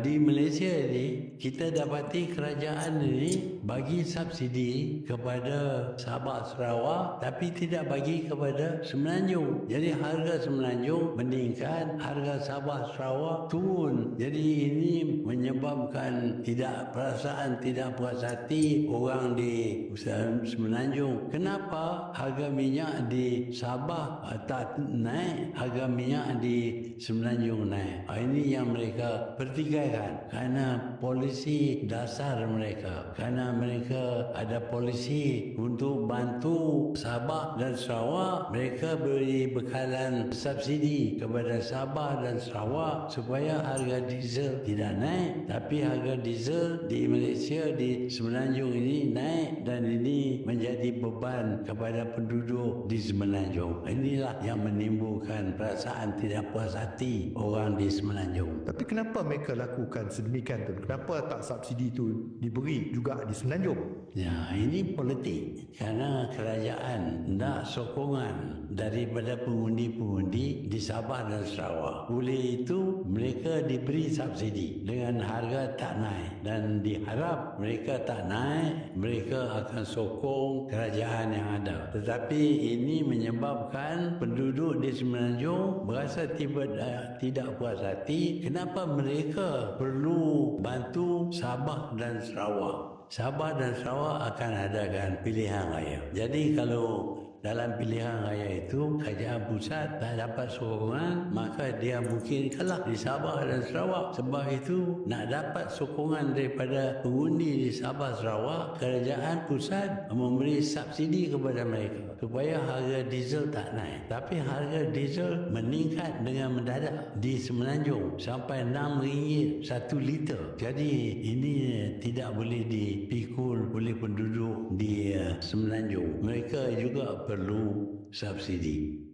Di Malaysia ni kita dapati kerajaan ini bagi subsidi kepada Sabah Sarawak tapi tidak bagi kepada Semenanjung. Jadi harga Semenanjung meningkat, harga Sabah Sarawak turun. Jadi ini menyebabkan perasaan tidak puas hati orang di Semenanjung. Kenapa harga minyak di Sabah tak naik, harga minyak di Semenanjung naik? Ini yang mereka pertikaikan kerana polisi dasar mereka, kerana mereka ada polisi untuk bantu Sabah dan Sarawak. Mereka beri bekalan subsidi kepada Sabah dan Sarawak supaya harga diesel tidak naik, tapi harga diesel di Malaysia di Semenanjung ini naik dan ini menjadi beban kepada penduduk di Semenanjung. Inilah yang menimbulkan perasaan tidak puas hati orang di Semenanjung. Tapi kenapa mereka lakukan sedemikian tu? Kenapa tak subsidi itu diberi juga di Semenanjung? Ya, ini politik. Kerana kerajaan nak sokongan daripada pengundi-pengundi di Sabah dan Sarawak. Oleh itu, mereka diberi subsidi dengan harga tak naik. Dan diharap mereka tak naik, mereka akan sokong kerajaan yang ada. Tetapi ini menyebabkan penduduk di Semenanjung berasa tidak puas hati. Kenapa mereka perlu bantu Sabah dan Sarawak? Sabah dan Sarawak akan adakan pilihan raya. Jadi kalau dalam pilihan raya itu kerajaan pusat tak dapat sokongan, maka dia mungkin kalah di Sabah dan Sarawak. Sebab itu nak dapat sokongan daripada pengundi di Sabah Sarawak, kerajaan pusat memberi subsidi kepada mereka supaya harga diesel tak naik. Tapi harga diesel meningkat dengan mendadak di Semenanjung sampai RM6 1 liter. Jadi ini tidak boleh dipikul oleh penduduk di Semenanjung. Mereka juga perlu subsidi.